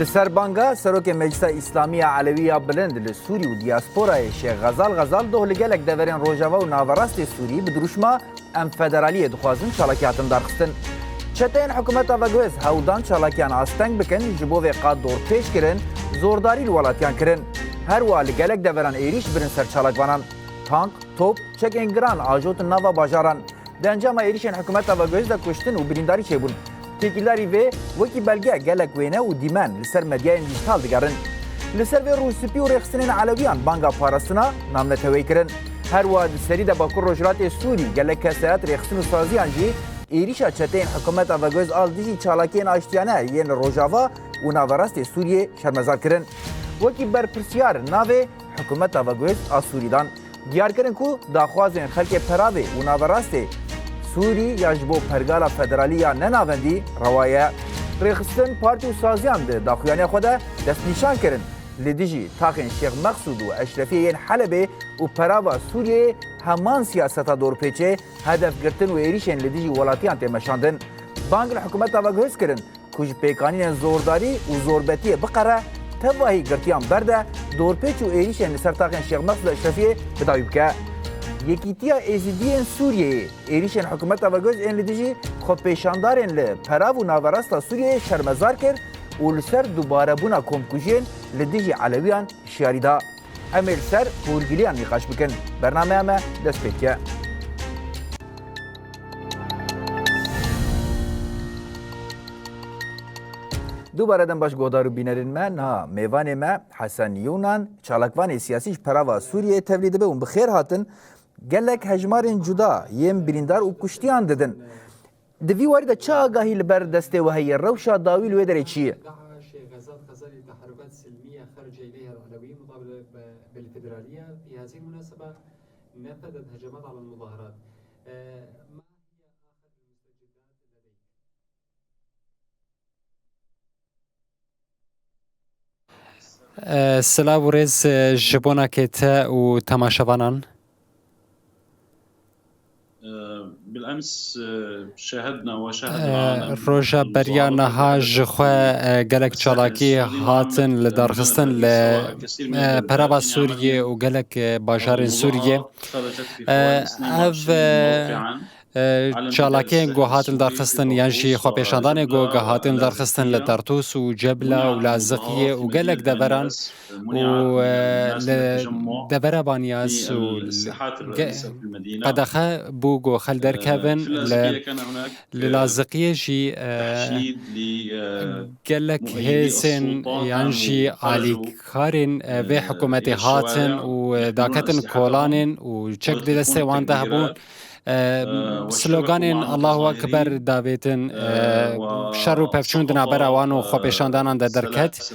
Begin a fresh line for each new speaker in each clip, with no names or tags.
لسر بانگا سروک مجلس اسلامی علویه بلند لسوری و دیاسپورای شیخ غزال دوه لگلک دورین روجاوا و ناوراست سوری بدروشما ام فدرالی دخوازن چالاکیاتن درخستن. چتین حکومت آوگوز هودان چالاکیان آستنگ بکن جبو قاد دور پیش کرن زورداری الولاتیان کرن. هر وا لگلک دوران ایریش برن سر چالاکوانان تانک، توپ، چک انگران آجوت ناوا باجاران. دنجام ایریشن حکومت آوگوز دا کشتن و برینداری چه بون. تکیلاری و وکی بلگه گلک وینه و دیمان لسر مدیای دیجیتال دگرن. لسر و روسپی و رخصتین علویان بانگا پارستنا نامنتوی کرن. هر واد سری دا باکر روجرات سوری گلک کسایت رخصتین و سازیان جی ایریشا چتین حکومت آوگوز آل دیجی چالاکین آشتیانه ین روجاوا و ناوراست سوریه شرمزار کرن. وکی برپرسیار ناوه حکومت آوگوز آسوریدان دیار کرن کو داخوازن خلق پراوه و ناوراست سوری یاجبو پرگالا فدرالی یا نناوندی روایه رخصتن پارتی و سازیان ده داخویانی خوده دست نشان کرن لدیجی تاقین شیخ مقصود و اشرفیه حلبه و پراوا سوریه همان سیاستا دور پیچه هدف گرتن و ایریشن لدیجی ولاتیان تیمشاندن بانگ حکومت آوگوز کرن کج پیکانین زورداری و زوربتی بقره تواهی گرتیان برده دور پیچ و ایریشن سر تاقین شیخ مقصود اشرفیه بدایب که یکیتیا ازدیان سوریه ایریشن حکومت آوگوز این لدیجی خود پیشاندارن لپراو و ناوراستا سوریه شرمزار کرد و لسر دوباره بونا کمکوژین لدیجی علویان شیاریدا امیل سر پورگیلیان نقاش بکن برنامه همه دست پیکه دوباره دم باش گودارو بینرین من ها میوان ما حسن یونان چالکوان سیاسیش پراوا سوریه تولید به اون بخیر هاتن گلک هجمارین جدا یم بریندار و کشتیان ددن دوی وارد چه آگاهی لبر دسته و هی روشا داویل ویدره چیه؟
غزال تحركات سلمية خرج إليها العلويين مقابل بالفدرالية في هذه المناسبة نفذت هجمات على المظاهرات
سلاو ریز جبونا کتا و تماشاوانان
بالأمس شاهدنا وشاهدنا
روجا بريانا هاج خوا جلك چالاكي هاتن لدرخستن لبرابا سوريا و جلك باجار سوريا چالاکین گو هاتن درخستن یعنی خو پیشاندان گو هاتن درخستن لترتوس و جبله و لازقیه و گلک دبران و دبر بانیاس و قدخه بو گو خل درکبن لازقیه جی گلک هزن یعنی علیکارن و حکومت هاتن و داکتن کولانن و چک دسته وانده هبون سلوگان الله اکبر داویتن شر و پفچون دنا براوان و خوپشاندانان در درکت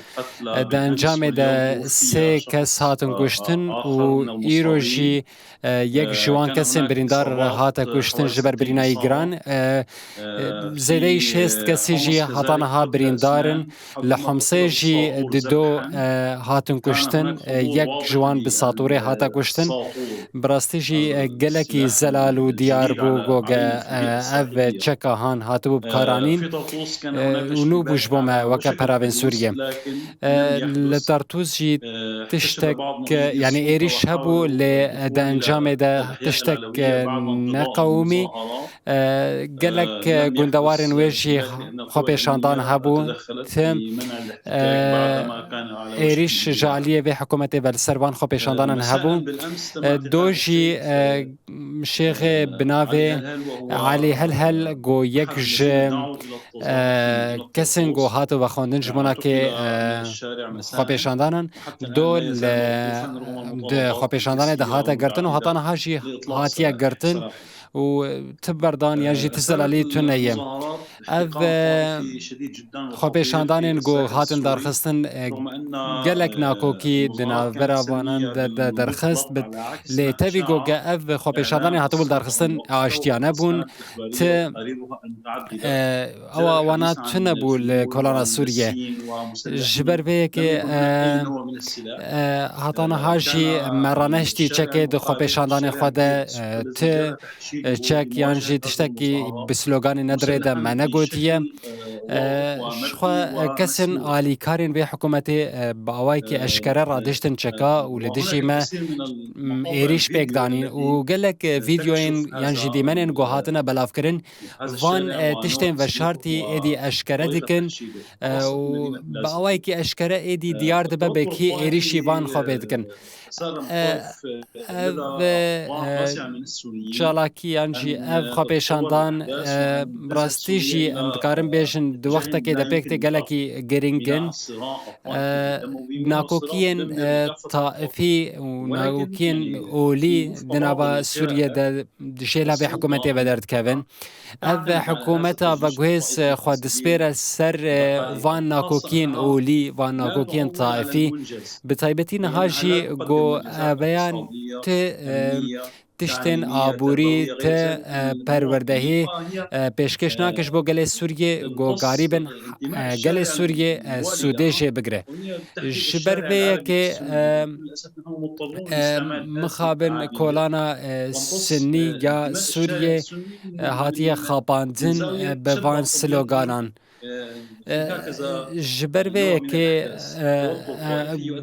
در انجام ده سه کس هاتن کشتن و ایروژی یک جوان کسی بریندار هات کشتن جبر برینای گران زیده شست کسی جی هاتانها بریندارن لحمسه جی دو هاتن کشتن یک جوان بساطوره هات کشتن براستی جی گلکی زلال و دیار بو گوگه او چکا هان هاتو بکارانین و نو بوش بوم وکا پراوین سوریه لطرتوز جی تشتک یعنی ایریش هبو لده انجام ده تشتک نقومی گلک گندوارن ویجی خوبشاندان هبو تم ایریش جالیه و حکومت بلسروان خوبشاندان هبو دوجی شیخ بناوه علی هل گو یک کسین گو هاتو و خوندن جمونا که خوبشاندانن دول خوبشاندان ده هاتا گرتن و هاتان هاجی هاتیا گرتن و تبردان یعنی تزلالی تنیم او خوبشاندان گو هاتن درخستن گلک ناکوکی دنا برابانان درخست بد لیتوی گو گه او خوبشاندان هاتو درخستن آشتیانه بون ت او وانا تنبو لکولانا سوریه جبر به که هاتان هاجی مرانشتی چکه ده خوبشاندان خود ت چک یان جی تشتکی بسلوگان نداره ده منه گوتیه شخوا کسن آلیکارین به حکومت با آوائی که اشکره را دشتن چکا و لدشی ما ایریش پیک دانین و گلک ویدیوین یان جی دیمنین گوهاتنا بلاف کرن وان تشتن و شارتی ایدی اشکره دکن و با آوائی که اشکره ایدی دیار دبه بکی ایریشی وان خوابه دکن چالاکی یانجی اف خواپیشاندان راستی جی اندکارم بیشن دو وقتا که دپیکتی گلکی گرینگن ناکوکین طائفی و ناکوکین اولی دنابا سوریه ده شیلا به حکومتی بدرد کبن اف حکومتا و گوهز خود سپیر سر وان ناکوکین اولی وان ناکوکین طائفی بطایبتی نهاجی گو بیان تشتن آبوری ت پروردهی پیشکش ناکش بو گل سوریه گو غریبن گل سوریه سودش بگره جبر به که مخابن کولانا سنی یا سوریه هاتی خاباندن به وان سلوگانان جبر به که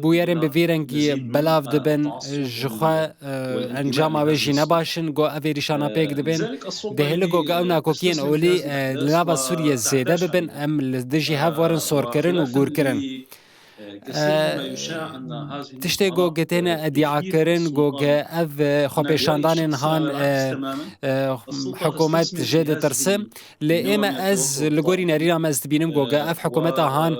بویرن بویرنگی بلاف دبن جخوا انجام آویجی نباشن گو اویریشانا پیک دبن دهل گو گاو ناکوکین اولی لنابا سوریه زیده ببن ام لدجی هف وارن سور کرن و گور کرن تشتی گو گتین ادعا کرن گو اف خواپیشاندان هان حکومت جد ترسم لیما از لگوری نریرام از بینم گو اف حکومت هان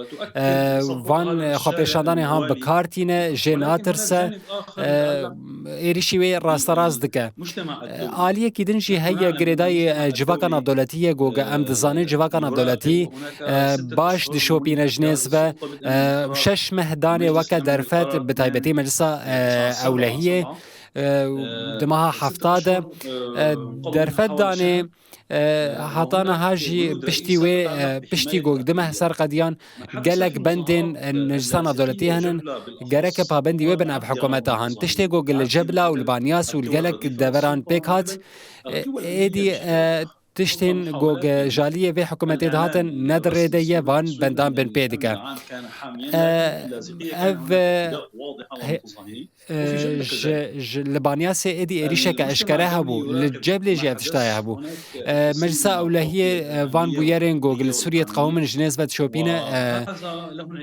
وان خواپیشاندان هان بکارتینه جنا ترسه ایریشی راست راست دکه آلیه کی دنجی هیا گریدای جواکان عبدالتیه گو ام دزانه جواکان عبدالتی باش دشوپین جنیز و شش مهدان وکا درفت بتایبتی مجلسا اولهیه دماها حفتاده درفت دانه حتانا هاجی پشتی گوگ دمه سر قدیان گلک بندن نجسان دولتی هنن گرک پابندی و بن اب حکومت هن تشتی گوگ الجبله و البانیاس و الگلک دوران پیکات ایدی تشتین گوگ جالیه و حکومت دهاتن ندره دیه وان بندان بن پیدکه لبانياس ادي اريشا كاشكرها بو للجبل جي اتشتايها بو مجلس اولهيه فان بويرين جوجل سوريا قوم جنيز بد شوبينا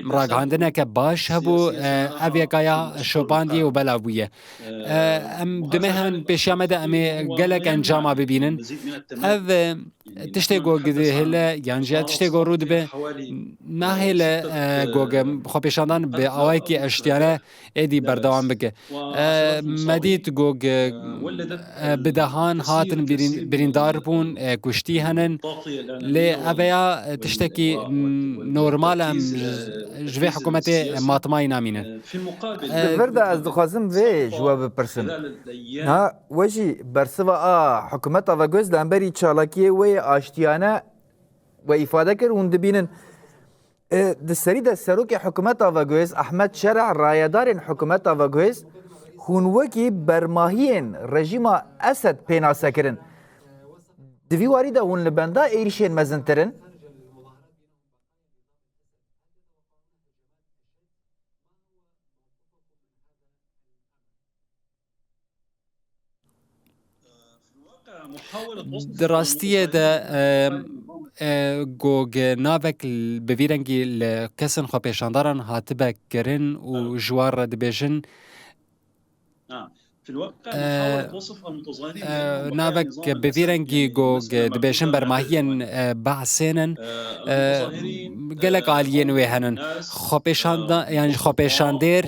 مراق عندنا كباش هبو افيكايا شوباندي وبلاويه ام دمهن بشامد امي قالك انجاما ببينن اف تشتي جوج هلا يعني جات تشتي جورود به ناهل جوج خبيشاندان بأوايكي اشتيانه ادي بردوام بك مديت جوج بدهان هاتن بريندار بون كشتي هنن لأبيا تشتكي نورمال ام جوي حكومتي ماطماي نامينه
في المقابل
فردا از دخوازم وی جواب برسن ها وجي برسوا حكومتا و گوز لامبري چالاكي وي آشتیانه و ifade کر اون دبینن دسری د سروک حکومت آواگویز احمد شرع رایدارین حکومت آواگویز هونوکی برماهین رژیم اسد پیناسه کرن دوی واری دا هون لبنده ایریشین مزنترن
دراستیه ده گوگ ناوک بویرنگی لکسن خو پیشانداران هاتبه کرن و جوار را دبیجن
في الواقع محاولة وصف المتظاهرين
ناوک بویرنگی گوگ دبیجن برماهین بعثینن گلک آلین ویهنن خو پیشاندار یعنی خو پیشاندار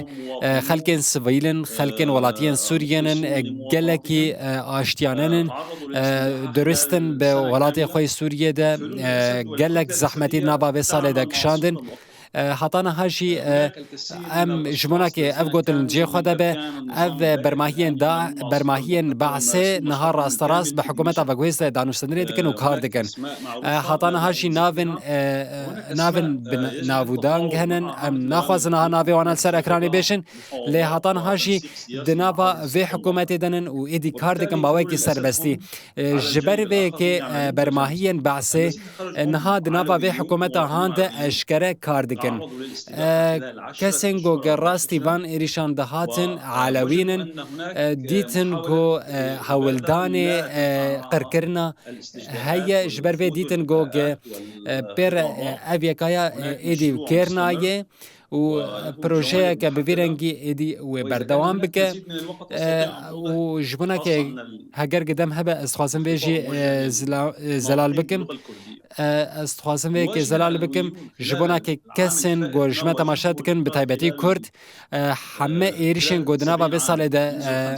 خلکن سویلن خلکن ولاتین سوریانن گلکی آشتیانن درستن به ولات خوی سوریه ده گلک زحمتی نابا به سال ده کشاندن هاتانا هاجی ام جمونا که اف گوتن جی خدا به اف برماهین بعثه نهار راستراس به حکومت افغویز دانوستنری دکن و کار دکن هاتانا هاجی ناون ناودانگ هنن ام ناخوازن ها ناوی وانا سر اکرانی بیشن لی هاتانا هاجی دناوا وی حکومت دنن و ایدی کار دکن باوی که سربستی جبر وی که برماهین بعثه نها دناوا وی حکومت هاند اشکره کار دکن کسین گو راستی وان ایریشان دهاتن علوینن دیتن گو هولدان قرکرنا هیا جبر وی دیتن گو پر اویکایا ایدی کرنایه و پروژه که بویرنگی ایدی و بردوام بکه و جبنا که هگر قدم هبه استخواستم بیجی زلال بکم استخواستم بی که زلال بکم جبنا که کسین گوشمه تماشا کن بتایبتی کرد همه ایریشن گودنا با به سال ده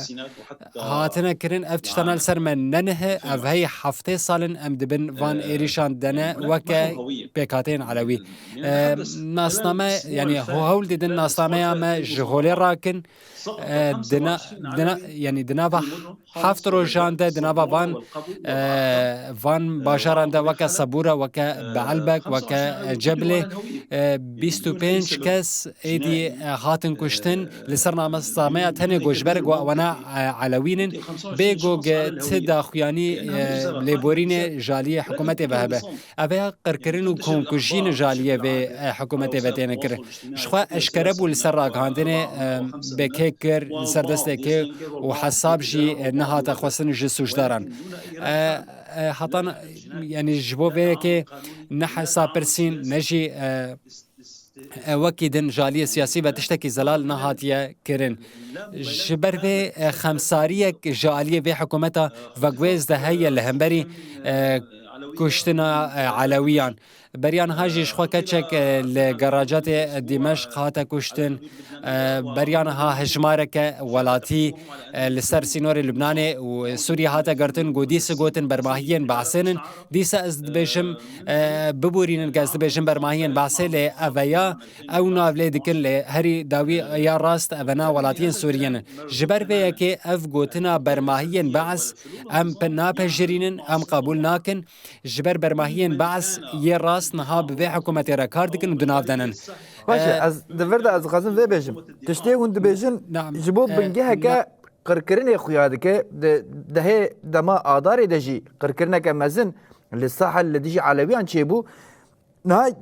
هاتنا کرن افتشتانال سر من ننه او هی هفته سالن ام دبن وان ایریشان دنه وکه بکاتین علوی ناسنامه یعنی هول دیدن ناسنامه ما جهولی راکن یعنی دناوا هفت روزان ده دناوا وان باشاران ده وکه صبوره وکه بعلبک وکه جبله 25 کس ایدی هاتن کشتن لسر ناسنامه تنه گوشبرگ و وانا علوینن بگو تدا خویانی لیبورین جالی حکومت وهبه اوه قرکرین و کنکوژین جالیه و حکومت وتینه کر شخوا اشکره بول سر راگاندنه بکه کر سر دسته که و حساب جی نهات خوستن جی سوجداران حتى يعني جبو که نه حساب پرسین نجی وكيدن جالية سياسية بتشتكي زلال نهاتية كرن جبر في خمسارية جالية في حكومتها فقويز ده هي اللي كشتنا علويان بريان هاجي شخوا كتشك لجراجات دمشق هاتا كشتن بريان ها هجمارك ولاتي لسر سينور لبناني وسوريا هاتا قرتن قديس قوتن برماهيين بعسنن ديسا ازد بيشم ببورين قازد بيشم برماهيين بعسي لأفيا او نافلي دكن لهري داوي يا راست افنا ولاتين سوريين جبر بيا كي اف قوتنا برماهيين بعس ام بنا بجرينن ام قبول ناكن جبر برماهيين بعس يا راست نهاب به حکومت را کار دکن و دناف دنن
باشه از دورده از غزن و بیجم تشتی هند بیجن جبو بنگه که قرکرین خویاد که ده دما آدار دجی قرکرین که مزن للساحل لدیجی علویان چه بو نه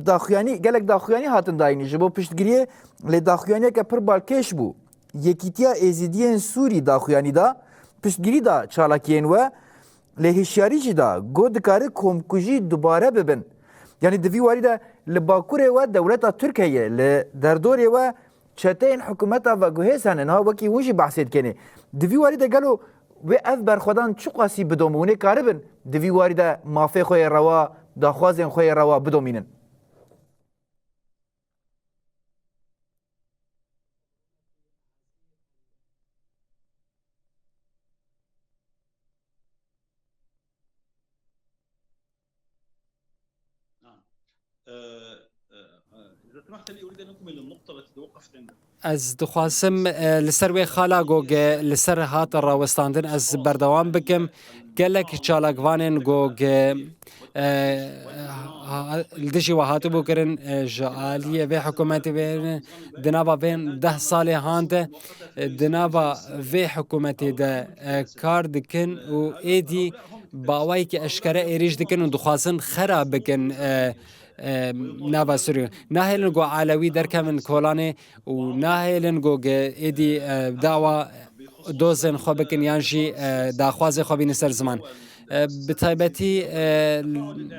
داخیانی گلک داخیانی هاتن داینی جبو پشتگیری لداخیانی که پر بالکش بو یکیتیا ازیدین سوری داخیانی دا پشتگیری دا چالاکین و لهشیاری جی دا گود کاری کمکوژی دوباره ببن یعنی دوی واری دا لباکوره و دولتا ترکیه لدردوره و چتین حکومتا و گوهیسانه ها وکی ونجی بحثید کنه دوی واری دا گلو و اف برخودان چو قاسی بدومونه کاره بن دوی واری دا مافی خوی روا دا خوازین خوی روا بدومینن
از دخواسم لسر وی خالا گوگ لسر هات راوستاندن از بردوام بکم گلک چالاگوانن گوگ لدشی و هاتو بکرن جالیه و حکومتی بین دنابا بین 10 ساله هانده دنابا و حکومتی ده کار دکن و ایدی باوایی که اشکره ایریش دکن و دخواسن خراب بکن ناوا سوريا ناهلن جو علوي دركا من كولاني وناهلن جو ايدي دعوة دوزن خوبكن يانجي داخواز خوبين سر زمان بتايبتي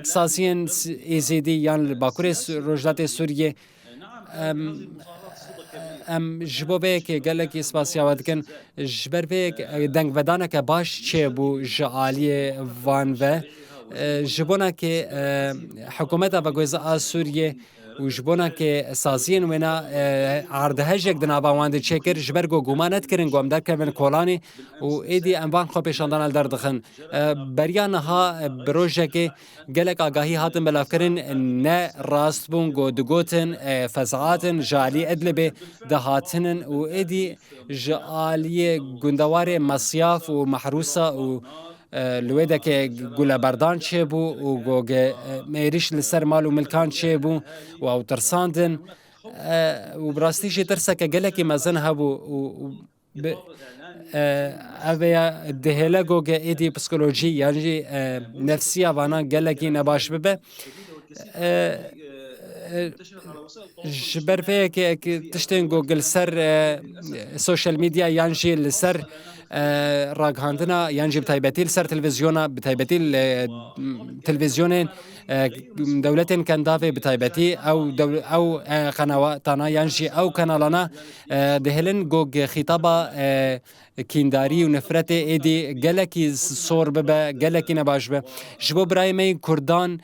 ساسين ايزيدي يان باكوري روجلات سوريا ام جبو بك قالك اسباسيا ودكن جبر بك دنگ ودانك باش چه بو جاليه وان و جبونا که حکومت و گویزا سوریه و جبونا که سازین وینا عردهجک دنابا وانده چکر جبرگو گمانت کرن گوام در کمن کولانی و ایدی انوان خو پیشاندان الدر دخن بریان ها بروژه که گلک آگاهی هاتن بلاف کرن نه راست بون گو دگوتن فزعاتن جالی ادلبه دهاتنن و ایدی جالی گندوار مصیاف و محروسه و لویده که گوله بردان چه بو و گوگه میریش لسر مال و ملکان چه بو و او ترساندن و براستیش ترسه که گله که مزن هبو و اویا دهله گوگه ایدی پسیکولوژی یعنی نفسیه وانا گله که نباش ببه جبر فيه که تشتین گوگل سر سوشال میدیا یعنی لسر راگهاندنا یعنی بتایبتی لسر تلویزیونا بتایبتی تلویزیون دولتین کندافه بتایبتی او قنواتنا یعنی او کانالانا دهلن گوگ خطابا کینداری و نفرت ایدی گلکی صور ببه گلکی نباش به جبو برای می کردان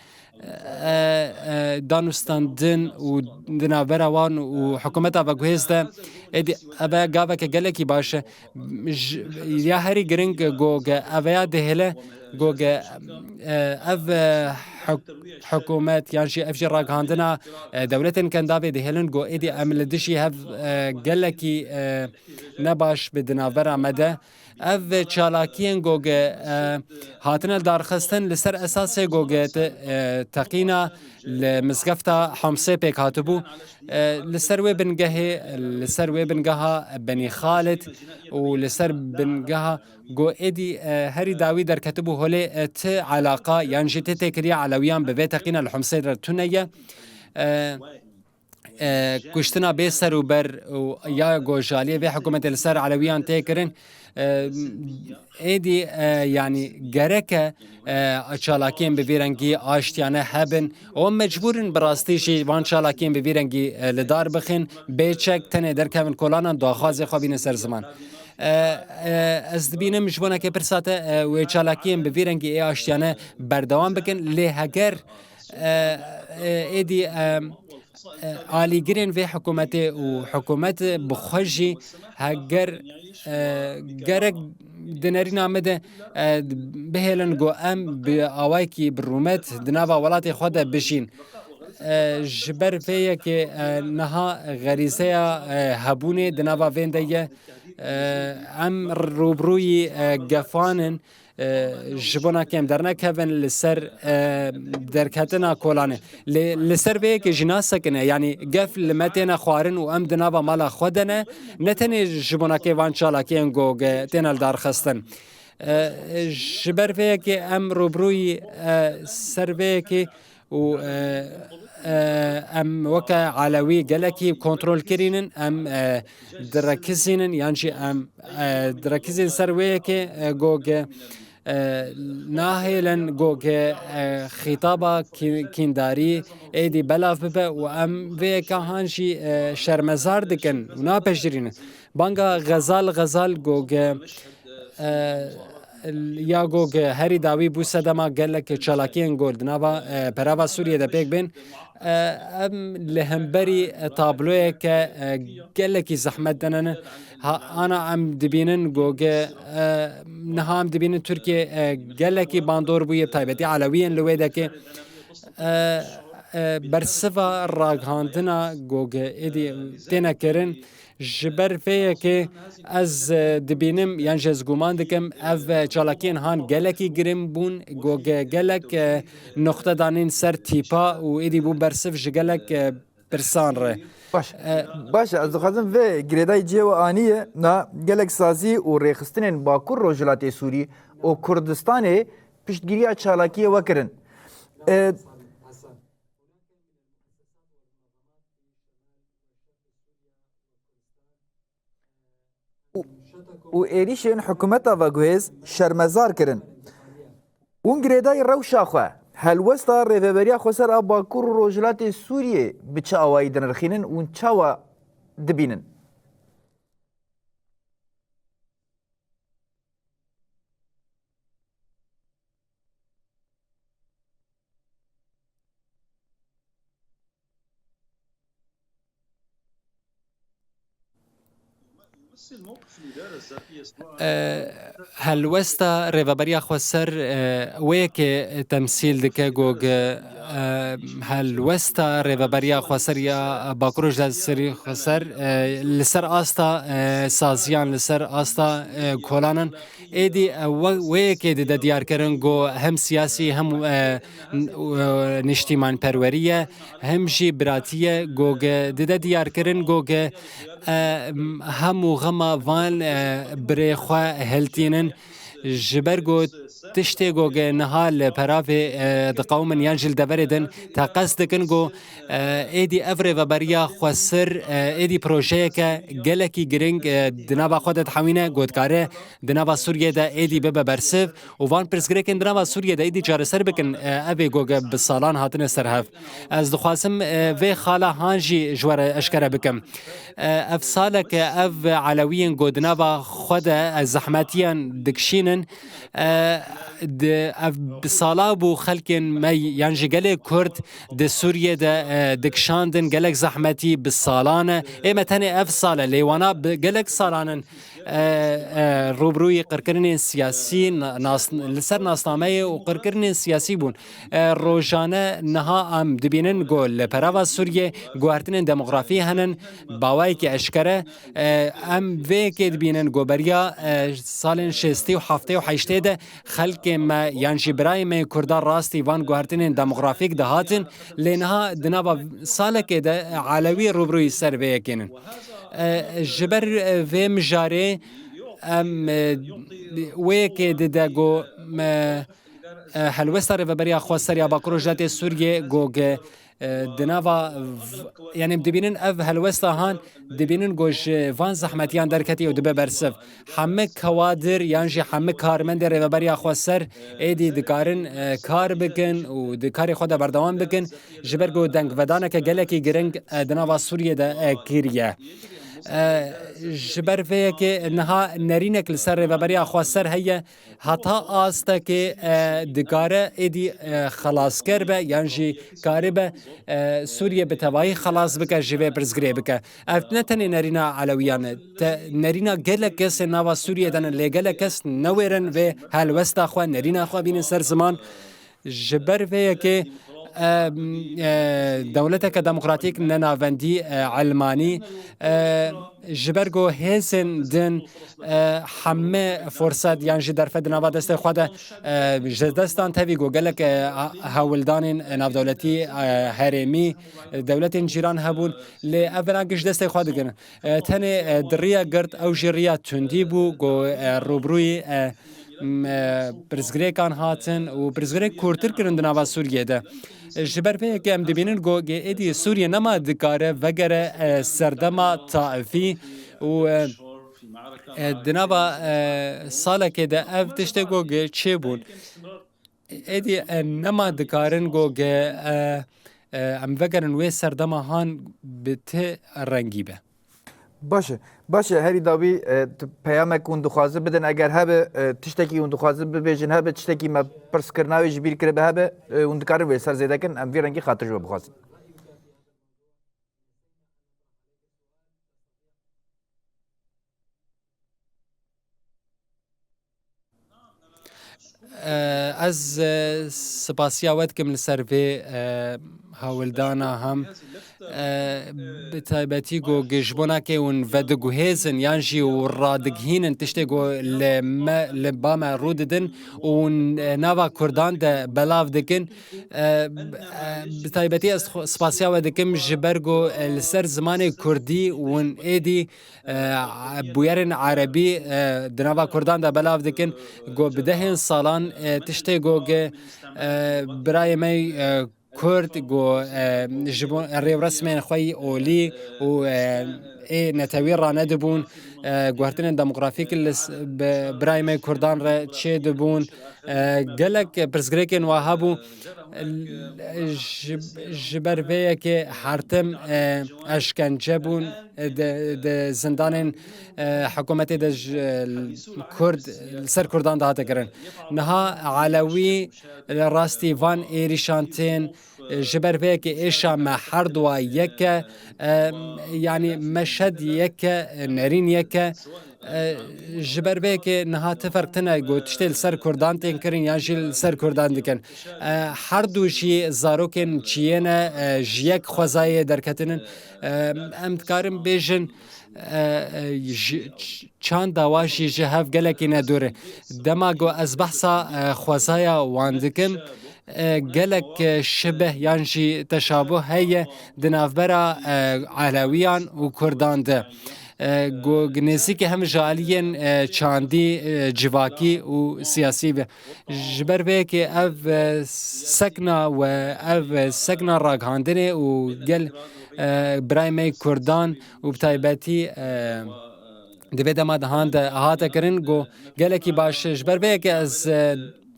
دانستاندن و دناوروان و حکومت آوگوهزده ادی اوه گاوه که گلکی باشه یا هری گرنگ گوگ اوه دهله گوگ او حکومت یعنی افجی راگهاندنا دولتن کنداوه دهلن گو ادی عمل دشی هف گلکی نباش بدناور آمده او چالاکین گوگه هاتن دارخستن لسر اساس گوگه تقینا لمزگفتا حمسه پیک هاتبو لسر و بنگه بنی خالد و لسر بنگه گو ایدی هری داوی در کتبو هولی ت علاقه یعنی جی تکریه علویان به تقینا الحمسه در تونیه کشتنا به سر و بر و یا گوجالی و حکومت لسر علویان تکرن ایدی یعنی گرکه چالاکین بویرنگی آشتیانه هبن و مجبورن براستیشی وان چالاکین بویرنگی لدار بخین بیچک تنه در کمن کلانان داخواز خوابین سر زمان از دبینم جبونه که پرسات و چالاکین بویرنگی ای آشتیانه بردوام بکن لی هگر ایدی عالیگرین و حکومت و حکومت بخوشی هگر گرک دنری نامده بهلن گو ام به آوای کی برومت دناوا ولات خود بشین جبر فیه که نها غریزه هبونه دناوا وینده ام روبروی گفانن جبونا کم در نکهون لسر درکتنا کولانه لسر وی که جناس سکنه یعنی گف لمتنا خوارن و ام دنابا مالا خودنه نتنی جبونا که وان چالا که انگو تنال دار خستن جبر وی که ام روبروی سر وی که و ام وکا علوی گلکی کنترل کرینن ام درکزینن یعنی ام درکزین سر وی که گوگ ناهیلن گوگ خطابا کینداری ایدی بلاف ببه و ام وی که هانشی شرمزار دکن و ناپشترین بانگا غزال گوگ یا گوگ هری داوی بو سدما گلک چالاکین گولد نوا پراوا سوریه ده پیک بین ام لهمبری تابلوه که گلکی زحمت دنن انا ام دبینن گوگ نها ام دبینن ترکیه گلکی باندور بوی تایبتی علویین لویده که برسفا راگهاندنا گوگ ایدی تینا کرن جبر فیه که از دبینم یعنی جز گمان دکم او چالاکین هان گلکی گرم بون گوگ گلک نقطه دانین سر تیپا و ایدی بون برسف جگلک پرسان ره
باش از دخوازم و گریدای جیو آنیه نا گلک سازی و ریخستنین باکور روجلات سوری و کردستان پشتگیری چالاکی وکرن و ایریشن حکومت آوگوهز شرمزار کرن اون گریدای روشا خواه هلوستا ریفبریا خوصر باکور روجلات سوریه بچه آوائی دنرخینن اون چاوا دبینن
هلوستا ریوبریا خسر ویک تمثیل دکه گوگ هلوستا ریوبریا خسر یا باکروش دست سری خسر لسر آستا سازیان لسر آستا کولانن ایدی ویک دی دیار کرن گو هم سیاسی هم نشتیمان پروریه هم جی براتیه گوگ دی دیار کرن گوگ همو غما وان برخوا هلتینن جبرگو تشتی گوگ نهال پراف دقومن یانجل دبردن تا قصد کن گو ایدی افره و بریا خسر ایدی پروژه که گلکی گرنگ دنابا خودت حوینه گودکاره دنابا سوریه دا ایدی ببه برسف و وان پرسگریکن دنابا سوریه دا ایدی جاره سر بکن اوی گوگ بسالان هاتن سرهف از دخواسم وی خالا هانجی جوار اشکره بکم اف سالك اف علويين قدنابا خدا زحماتيان دكشينن اف بصالابو خلكن ما ينجي قالك كرد د سوريا دا دكشاندن قالك زحمتي بالصالانه اما تاني اف صاله ليوانا قالك صالانن روبروی قرکرین سیاسی لسر ناسنامه و قرکرین سیاسی بون روزانه نها ام دبینن گل پراوا سوریه گوهرتن دموگرافی هنن باوی که اشکره ام وی که دبینن گوبریا سالن 60 و 70 و 80 ده خلق ما یانجی برای ما کردار راستی وان گوهرتن دموگرافیک دهاتن لنها دنابا سال که ده علوی روبروی سر وی کنن جبر و مجاره ام ویک ددگو هلوستر و بریا خواستر یا باکروجات سوریه گوگ دناوا يعني دبینن اف هلوستا هان دبینن گوش وان زحمتیان درکتی و دبه برسف همه کوادر یعنی همه کارمند و بریا خواستر ایدی دکارن کار بکن و دکاری خود بردوام بکن جبرگو دنگ ودانه که گلکی گرنگ دناوا سوریه دا کیریه جبر فيه که نها نرینک لسر و برای خواستر هی حتا آسته که دکاره ایدی خلاص کر به یعنی کاری به سوریه به توایی خلاص بکه جوه برزگری بکه افتنه تنی نرینا علویانه نرینا گله کس نوا سوریه دن لگله کس نویرن و هلوستا خواه نرینا خواه بین سر زمان جبر فيه که دولتك ديمقراطيك ننافندي علماني جبرگو هزن دن همه فرصت يعني جدر فد نوا دست خود جدستان تبيگو گلك هولدان ناف دولتي هرمي دولت جيران هبون لأولانگش دست خود گن تنه دريا گرد او جريا تندي بو گو روبروي برزگریکان هاتن و برزگریک کورتر کرند نوا سوریه ده جبر فيه که ام دبینن گو ایدی سوریه نما دکاره وگره سردما طائفی و دنابا ساله که ده اف تشته گو چه بود ایدی نما دکارن گو ام وگرن وی سردما هان بته رنگی به
باشه هری داوی پیامک اون دخوازه بدن اگر هبه تشتکی اون دخوازه ببیجن هبه تشتکی ما پرس کرناوی جبیر کرده به هبه اون دکاره وی سر زیده کن ام ویرنگی خاطر جو بخواست
از سپاسیا ود کم لسروی هاولدانا هم بتایبەتی گۆ گەشتبووناکێ ون ڤەدەگوهێزن یانژی و ڕادگهینن تشتێ گۆ لە بامە ڕوو ددن و ناوا کوردان دە بەلاو دکن بتایبەتی ئەس سپاسیاوە دکم ji ber گۆ لەسەر زمانی کوردی ون ئێدی بویەرن عەرەبی di nava Kurdan de belav dikin got bi dehên salan tiştê got birayê me Kurd got ji bo rêwresmên xwe yî olî û ê netewî ranedibûn guhertinên demografîk birayê me Kurdan re çê dibûn gelek pirsgirêkên wa hebû ji ber vê yekê hertim eşkence bûn di zindanên hikûmetê de Kurd ser Kurdan de hate kirin. Niha Alewî rastî van êrîşan tên جبر فيك إيشا ما حردوا يكا يعني مشهد يكا نرين يكا جبر بيك نها تفرق تنايقو تشتيل سر كردان تنكرين يانجيل سر كردان دكن حردو شي زاروكن چينا جيك خوزايا دركتنن ام تكارم بيجن چان داواشي جهاف گلكي ندوره دماغو از بحثا خوزايا واندكم گلك شبه يانجي تشابه هي دنافبرا علويان و كردان ده گنیسی که هم جالین چاندی جواکی و سیاسی به جبر به که اف سکنا و اف سکنا راگاندنه و گل برای کردان و بتایبتی دویده ما دهاند هاتا کرن گو گله کی باش جبر به که از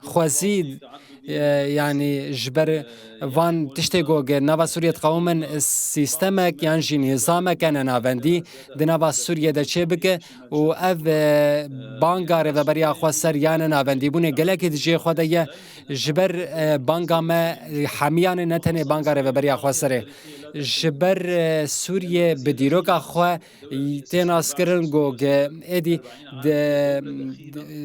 خوزید يعني جبر وان تشتغوغ نوا سوريا قومن سيستمك يعني نظامك انا نافندي دنوا سوريا د چبك او اف بانگار و بریا خو سر یان نافندي بونه گلک دجي خدای جبر بانگا ما حميان نتنه بانگار و بریا خو سر جبر سوريا بديروكا خو تناس کرن گوگ ادي د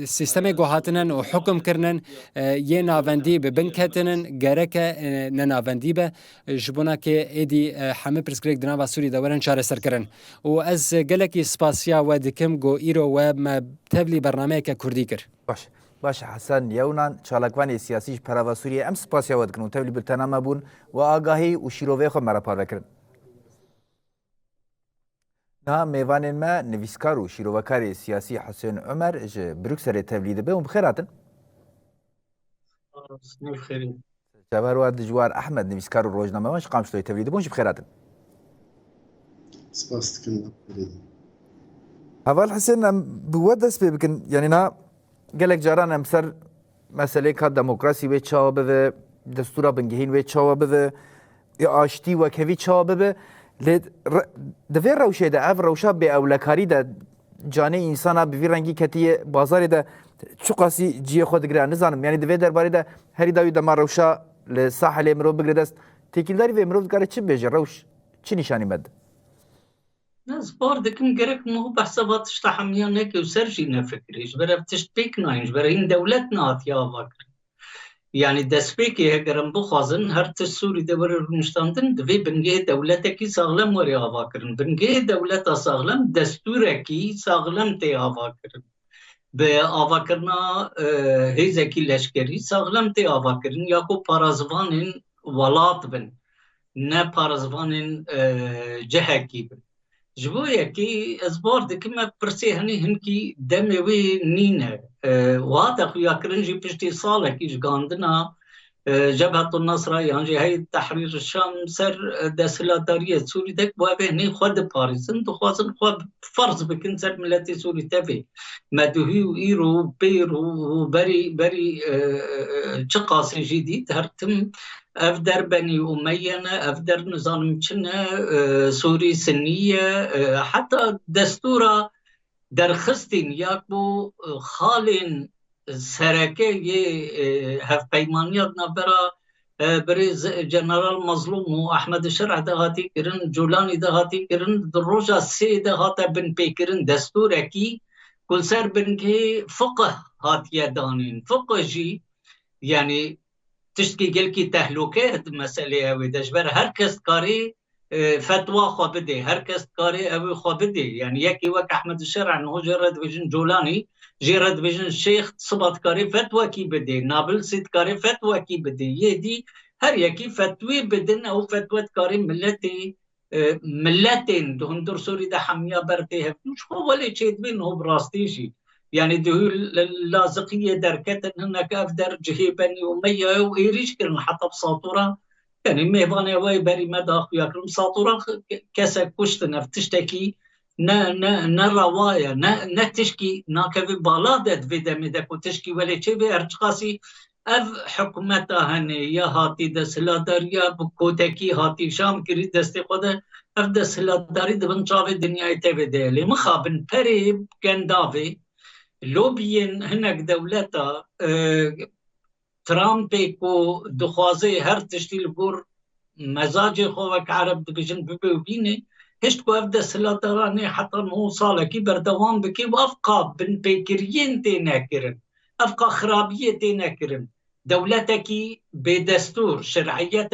سيستم گوهاتنن او حكم کرنن يه نافندي ببنكتنن گرك ننافندي به جبونا که ایدی همه پرسکریک دنوا سوری دورن چاره سر کرن و از گلکی سپاسیا و دکم گو ایرو و ما تبلی برنامه که کردی کر
باش حسن یونان چالکوانی سیاسیش پراوا سوریه ام سپاسیا ود کنو تبلی برتنامه بون و آگاهی و شیروه خو مرا پاره کرن نا میوان ما نویسکار و شیروکاری سیاسی حسین عمر ج بروکسل تبلی دبه و بخیراتن
بخيرين
جوار واد جوار احمد نویسکار روزنامه واش قام شتوی تبلی دبونش بخیراتن
سپاس دکن
اول حسين بودس بكن يعني نا قالك جاران امسر مسألة كديمقراطية وشعب و دستور بنجهين وشعب و آشتی و كوي شعب و لد دفير روشه ده اف روشه بأولكاري ده جاني إنسانا بفير رنگي كتيه بازار ده شو قاسي جيه خود گره نزانم يعني دفير درباري ده هري داوي ده ما روشه لساحل امرو بگردست تكيلداري و امرو بگره چه بيجه روش چه نشاني مد
ناس باردكم جرك مو بحسابات اشتحميانك وسرجي نفكريش برا بتشتبيك ناينش برا هين دولتنا اتيا فاكر يعني دسبيكي هجرم بخوازن هر تسوري دور رنشتاندن دوي بنجه دولتكي ساغلم وري آفاكرن بنجه دولتا ساغلم دستوركي ساغلم تي آفاكرن بآفاكرنا هيزكي لشكري ساغلم تي آفاكرن ياكو پارازوانين ولات بن نه پارازوانين جهكي بن جبويا كي أزبار دكما برسي هني هنكي دموي نينا وهذا خويا كرنجي بشتي صالة كي جاندنا جبهة النصرة يعني هاي تحرير الشام سر دسلا دارية سوري دك وابه هني خود باريسن دخوازن خود فرض بكن سر ملتي سوري تفي مدوهي وإيرو بيرو وبري چقاسي جديد هرتم أفدر بني أمية أفدر نظام چنة سوري سنية حتى دستورة درخستين ياكبو خالين سركة هف بيمانيات نبرا بريز جنرال مظلوم وأحمد الشرع دهاتي كرن جولاني دهاتي كرن دروجة سي دهاتا بن بيكرن دستورة كي كل سر بن كي فقه هاتيا دانين فقه جي يعني تشتكي قلكي تهلوكات مسألة أوي دجبر هر كست كاري فتوى خو بدي هر كست كاري أوي خو بدي يعني يكي وك أحمد الشرع أنه جرد بيجن جولاني جرد بيجن الشيخ صبت كاري فتوى كي بدي نابل سيد كاري فتوى كي بدي يدي هر يكي فتوى بدن أو فتوى كاري ملتين دهن در سوري ده حمية برتي هفنوش هو ولا شيء بينه براستيشي يعني دهو اللازقية دركتن هناك أفدر جهي بني أمية وإيريش كرن حتى بساطورة يعني ميفاني واي بري مدى أخويا كرن بساطورة كسا كشتنا فتشتكي نا رواية نا تشكي نا كفي بالادت في دمدك وتشكي ولا شيء بأرجقاسي أف حكومتا هني يا هاتي دسلا داريا بكوتكي هاتي شام كري دستي قده أف دسلا داري دبن شاوه دنيا يتبه ديالي مخابن بريب كان دافي لوبين هناك دولتا ترامب كو دخوازي هر تشتي البور مزاجي خوك عرب بجن ببيني هشت كو أفدا سلطراني حتى نوصل كي بردوام بكي وأفقى بن بيكريين تناكرن أفقى خرابية تناكرن دولتك بدستور شرعية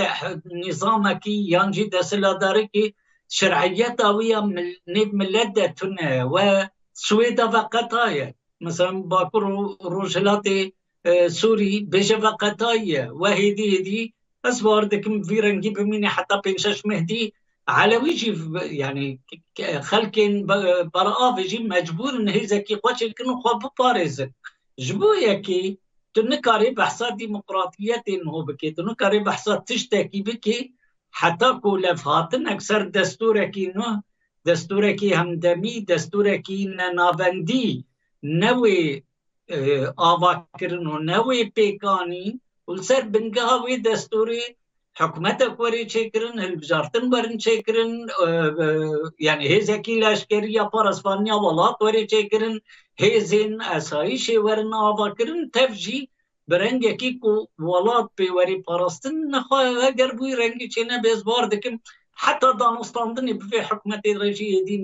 نظامك ينجي دسلطرك شرعية ويا ملدتنا وسويدا وقطايا مثلا باكر روجلاتي سوري بيجا وقطايا وهدي أسوار دكم في رنجي بميني حتى بنشاش مهدي على وجه يعني خلكن براءة بيجي مجبور إن هي زكي قوتش كنو خواب بارز جبو يكي تنكاري بحثات ديمقراطية إنه بكي تنكاري بحثات تشتكي بكي حتى كل فاتن أكثر دستوركي إنه دستوركي همدمي دستوركي نابندي نوي آواكرنو نوي بيكاني والسر بنقهوي دستوري حكومتك وري تشكرن الوزارتن ورن تشكرن يعني هزكي لاشكريا بارسبانيا ولات وري تشكرن هزين اسايش ورن آواكرن تفجي برنگه کی کو ولات بي وري بارستن نخوا اگر بوي رنگي چنه بزبار دكم حتى دانستاندن بفي حكومت الرجيه دي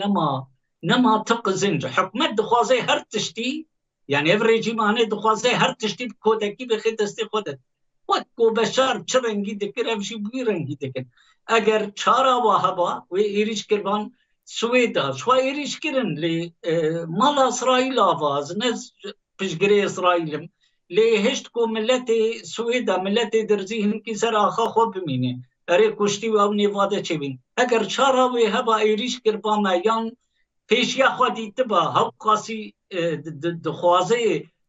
نما تقزنج حكومت دخوازي هر تشتي يعني افريجي معنی دخوازه هر تشتی کودکی به خود دستی خودت وقت کو بشار چه رنگی دکر افشی بوی رنگی دکر اگر چارا و هوا و ایریش کربان سویدا شو ایریش کرن لی مال اسرائیل آواز نز پشگری اسرائیلم لی هشت کو ملت سویدا ملت درزیهن کی سر آخا خوب بمینه اره کشتی و او نیواده چه بین اگر چارا و هوا ایریش کربان یان پیشیا خودی تبا هاو قاسی دخوازه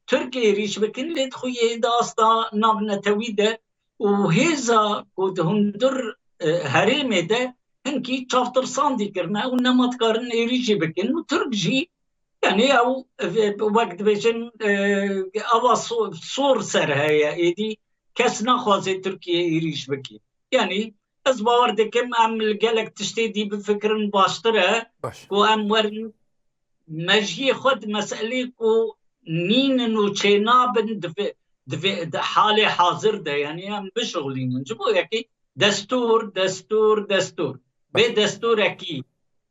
تركيا ريش بكن ليت خويه داستا نابنتوي ده وهيزا كودهم در هريمه ده هنكي تشافتر ساندي كرنا ونما تقارن ريش بكن وتركجي يعني او وقت بيجن اوا صور سر هيا ايدي كسنا خوازه تركيا ريش بكن يعني از باور دكم ام الجلك تشتي دي بفكر باشتره وام ورن مجي خد مسألة كو نين نو چنابن دفع حالي حاضر ده يعني هم بشغلين نجبو يكي دستور بي دستور اكي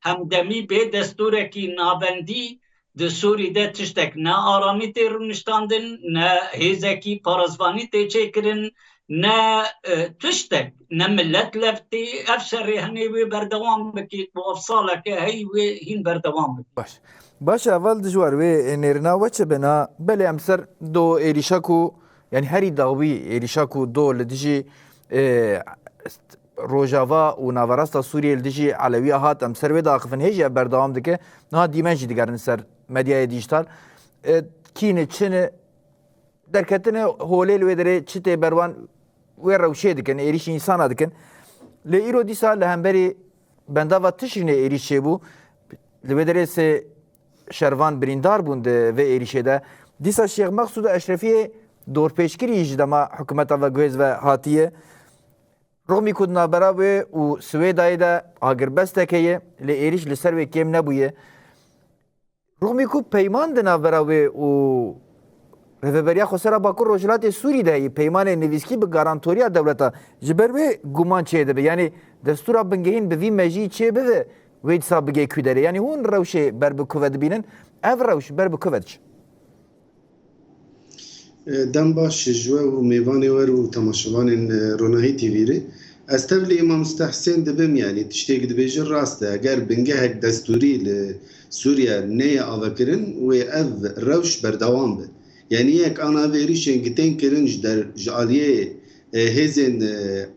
همدمي بي دستور اكي نابندي ده سوري ده تشتك نا آرامی تیرون نشتاندن نا هیزاکی پارزوانی تیچه کرن نا تشتك نا ملت لفتي افشر هنوي بردوام بكي وافصالك هاي وهين بردوام بكي
باش اول دجوار و نيرنا وچه بنا بله امسر دو ایریشاکو يعني هري داوي ایریشاکو دو لدجي روجاوا و ناوراستا سوريا لدجي علوية هات امسر و داخفن هيجي بردوام دكه نها ديمنجي ديگرن سر مديا ديجيتال كينه چنه دركتنه هوليل و دري چته بروان و روشه دكن ایریش انسان دكن ليرو ديسا لهمبري بنداوا تشرينه ایریشه بو لودرس شروان بریندار بوند و ایریشه ده دیسا شیخ مقصود اشرفی دور پیشگیری جدما حکومت و گویز و هاتیه رغمی کود نابراوی و سویدای ده آگر بسته که لی ایریش لسر و کم نبویه رغمی کود پیمان ده نابراوی و رهبریا خسرا باکر روجلات سوری ده پیمان نویسکی به گارانتوریا دولتا جبر به گمان چه ده یعنی دستور بنگهین به وی مجی چه به وید سابقه کودره یعنی هون روشه بر بکوود بینن او روش بر بکوودش
دم باش جوا و میوانی ور و تماشاوان روناهی تیویره استولی امام مستحسن دبم يعني تشتيق دبيجر راسته اگر بنجهك دستوري لسوريا نية آوكرن و اذ روش بردوام به يعني يك انا ويريشن گتين کرنج در جاليه هزن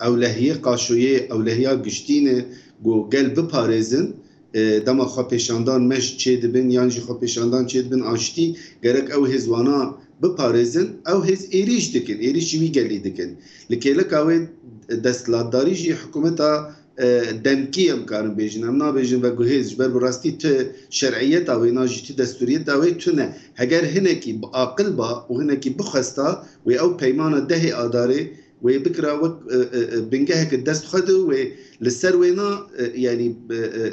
اولهيه قاشويه اولهيه گشتينه گو گل بپارێزن دما خوا پێشاندان مەش چێ دبن یان jî xwe پێشاندان چێ dibin aştî gerek ew hêzwana bipارێzin ew hêz êrîş dikin êrîşî wî gelî dikin li kêleka wê desthilatdarî jî hikûmeta demkî em karin bêjin em nabêjin ve guhêz ji ber bi rastî tu şerعiyeta wê na jî tu destûriyeta wê tune heger hinekî aqil ba û hinekî bixwesta wê ew peymana dehê adarê wê bikira wek bingehek dest xwedî wê li ser wê na yanî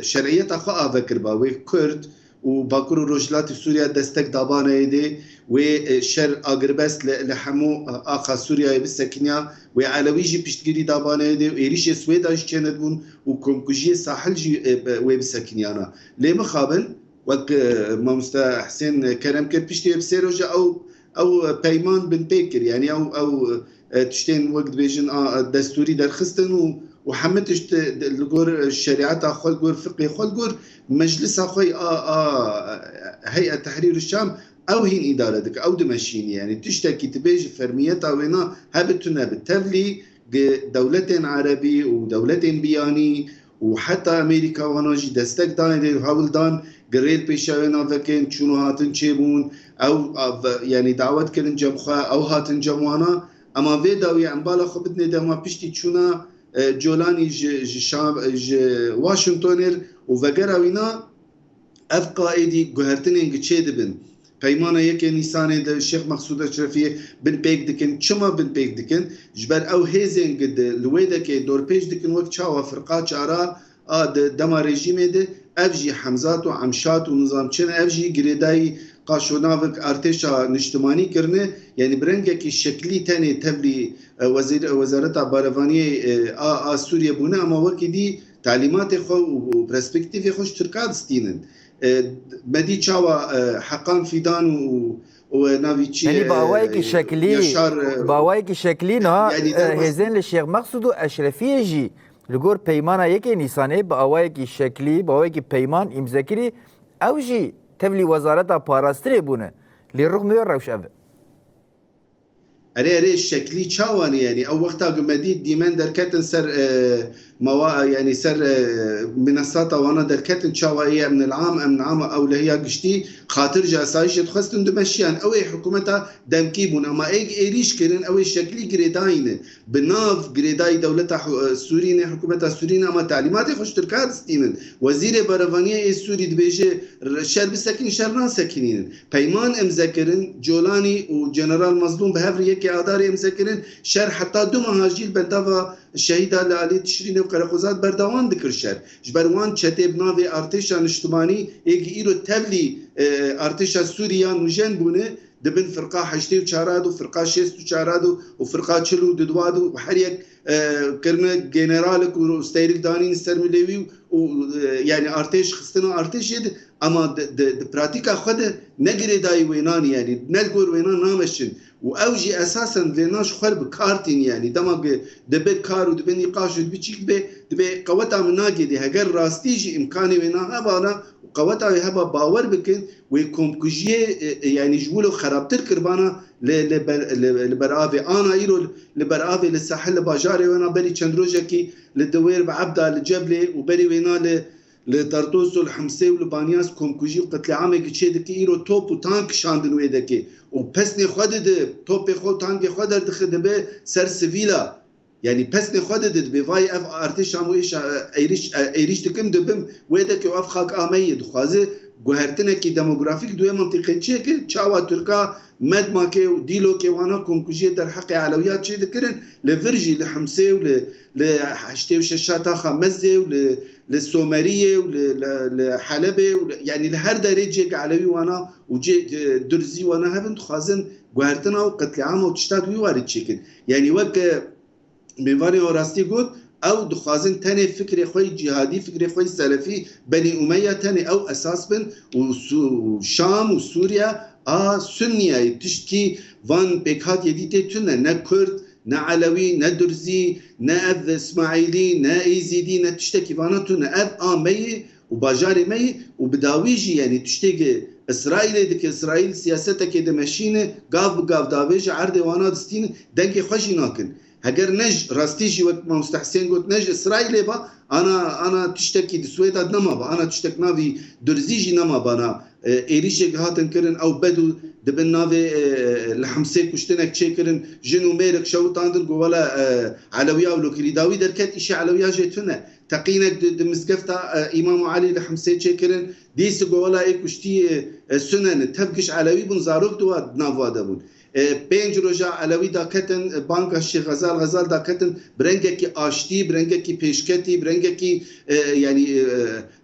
şerعiyeta xwe ave kirba wê Kurd û Bakur û Rojhilatê Sûriya destek dabanayê dê وشر اقربس لحمو اخا سوريا بالسكنيا وعلوي جي بيشتغيري دابانه دي وإيريش سويد اش كانت بون وكمكوجي ساحل جي وبسكنيانا ليه مخابل وك ما مستا حسين كرم كر بيشتي بسيروجا او بيمان بن بيكر يعني او تشتين وقت بيجن دستوري در خستن وحمتش الجور الشريعة خل جور فقه خل جور مجلس أخوي هيئة تحرير الشام أو هين إدارتك أو دمشين يعني تشتكي تبيج فرميتها وينا هبتنا بالتفلي دولتين عربي ودولتين بياني وحتى أمريكا وناجي دستك دان هاول دان قريت بيشاوينا فكين شنو هاتن شيبون أو يعني دعوت كلن جمخا أو هاتن جموانا أما في داوي عم بالا خبتني دما بيشتي شونا جولاني واشنطنر وفقرا وينا اف قائدي جوهرتنين جتشيد بن قيمانا يكي نيساني ده الشيخ مقصود اشرفيه بن بيك دكن شما بن بيك دكن جبر او هيزين قد الويدا كي دور بيش دكن وقت شاوا فرقات شعراء دما ريجيمي ده افجي حمزات وعمشات ونظام چن افجي قريداي قاشونافك ارتشا نجتماني كرنه يعني برنگه شكلي تاني تبلي وزارة بارفانية سوريا بونه اما وكي دي تعليمات خو وبرسبكتيف خوش تركاد ستينن بدي چاوا حقان فيدان ونافيتشي
يعني باوايك شكلي نا هزين الشيخ مقصود اشرفيه جي لغور پیمانا یکی نیسانه باوايك شكلي باوايك پیمان امزاكري او جي تبلي وزارة باراستري بونه للرغم من روش أبدا
أري الشكلي تشاواني يعني أو وقتها قمديد ديمان دركتن سر يعني سر منصات وانا دركتن تشاوائية من العام أو لهي قشتي خاطر جاسايش تخستن دمشيان أو حكومتها دمكيبون أما إيريش كرن أو الشكلي قريداين بناف قريداي دولتها سوريين حكومتها سوريين أما تعليمات خوش تركات ستينن وزير بارفانية السوري دبيجي شر بسكين شرنا سكينين بيمان امذكرن جولاني وجنرال مظلوم بهفرية كاداري امذكرن شر حتى دو مهاجيل بندافا الشهيدة اللي عليه تشرين وقرقوزات بردوان ذكر شر جبروان تشتي بنافي ارتشا نجتماني يجي إيرو تبلي ارتشا سوريا نوجن بونه دبن فرقة حشتي وشارادو فرقة شيست وشارادو وفرقة شلو ددوادو وحريك كرنا جنرالك وستيرك دانين استرمليوي ويعني ارتش خستنا ارتش يد اما د براتيكا خد نجري داي وينان يعني نلقور وينان نامشن واوجي اساسا لناش خرب كارتين يعني دماغ دبي كارو دبي نقاش دبي تشيك دبي قوتا مناجي دي هجر راستيجي امكاني وينا هبانا وقوتا هبا باور بكن ويكون كوجي يعني جولو خرابتر كربانا لبرافي انا ايرو لبرافي للساحل باجاري وانا بري چندروجكي للدوير بعبدا لجبلي وبري وينا لطرطوس والحمسي والبانياس كومكوجي وقتل عامك تشيدك ايرو توب وتانك شاندن ويدكي وبسني خدد توب خو تانك خدر دخد به سر سفيلا يعني بسني خدد بفاي اف ارتشام ويش ايريش تكم دبم ويدك واف خاك اميد خوازه گوهرتنه کی دموگرافیک دوی منطقه چیه که چاوا ترکا مد ماکه و دیلو که وانا کنکوژی در حق علویات چه دکرن لفرجی لحمسه و لحشته و ششاتا خمزه و للسومريه ولحلبه يعني لهر درجه علوي وانا وجي درزي وانا هبن خازن گوهرتنا وقتل عام وتشتاد ويوارد تشيكن يعني وك ميواني وراستي قلت او دخازن تاني فكري خوي جهادي فكري خوي سلفي بني اميه تاني او اساس بن وشام وسوريا سنيه تشتي فان بيكات يديتي تنا نا كرد نا علوي نا درزي نا اذ اسماعيلي نا ايزيدي نا تشتكي فاناتو نا اذ مي وباجاري مي وبداويجي يعني تشتكي اسرائيل ديك اسرائيل سياستك دمشينه قاف بقاف داويج عرض وانا دستين دنكي خوشي ناكن هجر نج راستيجي وقت ما مستحسن قلت نج اسرائيل با انا تشتكي دسويدا نما با انا تشتك نافي درزيجي نما بانا ايريشك هاتن كرن او بدو دبن نافي لحمسه كشتنك تشكرن جنو ميرك شوطاندر ولا علويا ولوكلي داوي دركت اشي علويا جيتنا تقينك دمسكفتا امام علي لحمسه تشكرن ديس ولا اي كشتي سنن تبكش علوي بن زاروك دو نافوا دبون پنج روزا علوی داکتن بانک الشيخ غزال داکتن برنگه کی آشتی برنگه کی پیشکتی برنگه کی یعنی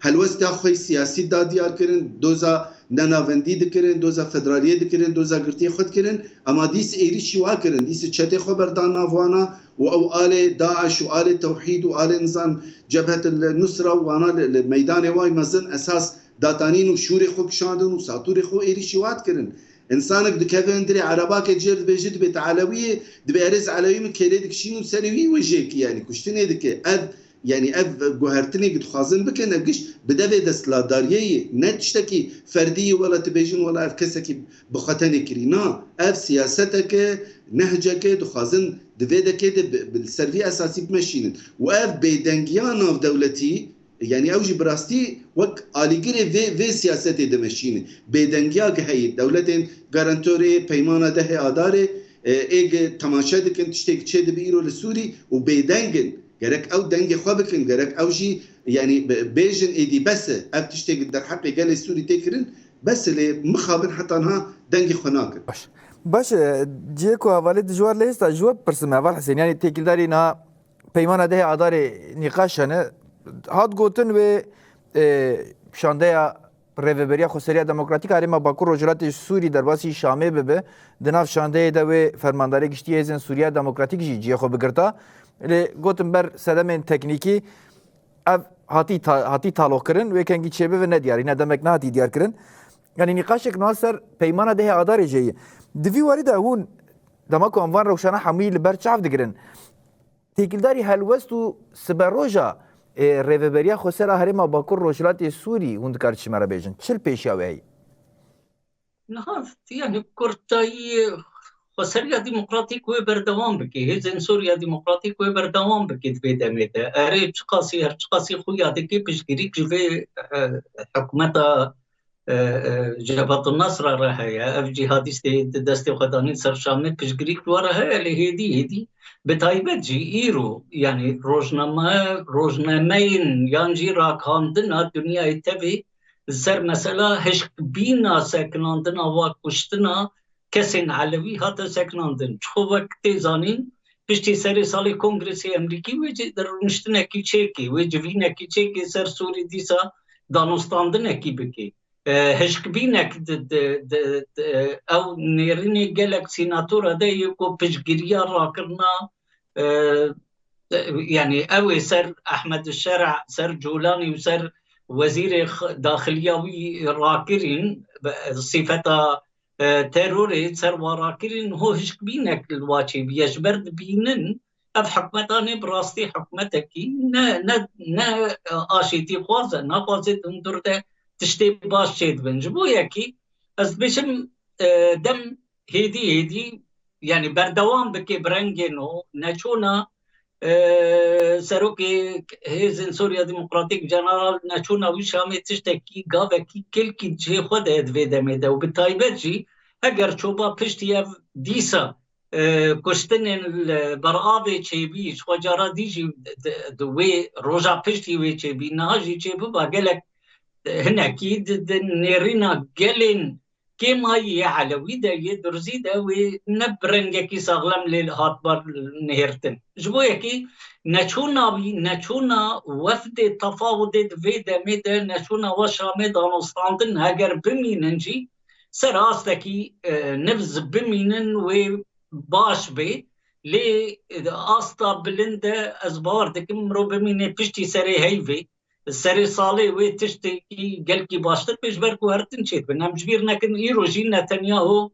هلوست خوی سیاسی دادیار کردن دوزا نناوندی دکرن دوزا فدرالیه دکرن دوزا گرتی خود کرن اما دیس ایریشی وا کرن دیس چته خبر دان نافوانا و او آل داعش و آل توحید و آل نظام جبهة النصرة وانا الميدان واي مزن اساس داتانين وشوري خو كشاندن وساطوري خو ايريشي وات كرن انسانك دكافن دري عرباك جرد بيجد بيت علويه دبيرز علوي من كيليدك شنو سنوي وجهك يعني كشتني دك اد يعني اف جوهرتني قد خازن بكن اقش بدبي دست لا داريه نتشتكي فرديه ولا تبيجن ولا اف كسكي بختني كرينا اف سياستك نهجك دخازن دفيدك بالسرفي اساسي بمشين واف بيدنجيانا في دولتي يعني اوجي براستي وك اليجري في سياستي دمشين بيدنجيا هي دولتين غارانتوري بيمانه ده اداري ايج تماشا دكن تشتك تشد بيرو للسوري وبيدنجن جرك او دنج خبكن جرك اوجي يعني بيجن ايدي بس اب تشتك در حق قال السوري تكرن بس اللي مخابن حتى انها دنج خناك
باش جيكو حواله جوار ليست جواب برسم اول حسين يعني تكيلداري نا بيمانه ده اداري نقاشنه هات گوتن و شاندیا ریوبریا خوسریا دموکراتیک هرما باکو روجرات سوری در باسی شامه ببه دناف شاندیا دا و فرمانداری گشتی ازن سوریا دموکراتیک جی خو بگرتا لی گوتن بر سلام تکنیکی اف هاتی تالو کرن و کنگی چبه و ندیاری نه دمک نه هاتی دیار کرن یعنی نقاشک ناصر پیمانه ده اداره جی دوی وارد هون دماکو انوان روشنا حمیل بر چاف دگرن تکیلداری هلوستو سبروجا ریوبریا خوسرا هرما باکو روجرات سوری هند کارچ مرا بیجن چل پیشیا وی
نه يعني كورتاي خسريا ديمقراطيك وبردوام بكي هزن سوريا ديمقراطيك وبردوام بكي تبدا ميتا اري تشقاسي خويا دكي بشكريك جوي حكومه جبهة النصر راها اف جهاديستي دستي خداني سر شامي بشكريك وراها اللي هدي بتايبت جي ايرو يعني روزنامين يانجي راكاندنا الدنيا يتبي سر مسألة هشك بينا ساكناندنا وكشتنا كسن علوي هاتا ساكناندن شو وقت زانين بشتي سري صالي كونغرسي امريكي ويجي درونشتنا كي تشيكي ويجي فينا كي تشيكي سر سوري ديسا دانوستاندنا كي بكي هشك بينك او نيريني قالك سيناتورا دا يكو بشقريا راكرنا يعني اوي سر احمد الشرع سر جولاني وسر وزير داخلياوي راكرين صفتا تيروري سر وراكرين هو هشك بينك الواتي بيجبرد بينن اف حكمتاني براستي حكمتكي نا اشيتي خوازه نا خوازه اندرده تشتي باش شيد بنجبو ياكي از بشم دم هيدي يعني بردوام بكي برنجينو نشونا سروكي هيزن سوريا ديمقراطيك جنرال نشونا وشامي تشتكي قابكي كلكي جي خود ادفيدا ميدا وبالتايبتجي اگر چوبا پشتي ديسا كشتن البرآبي چيبي خجارا ديجي دوي روجا پشتي وي چيبي ناجي چيبو باقلك هنا اكيد نيرينا قالين كيما هي علوي دا يدرزي دا ونبرنجا كي صغلم للهاتبر نهرتن جبويا كي نشونا وفد تفاوض فيدا ميدا نشونا وشامي دانوستاندن هاگر بميننجي سراستكي نفز بمينن وباش بي لي استا بلندا ازبار دكم مرو بمينه بشتي سري هيفي سري صالي وتشتكي قالكي باشتر بيجبركو هرتن شيت بنام جبير نكن ايروجي نتنياهو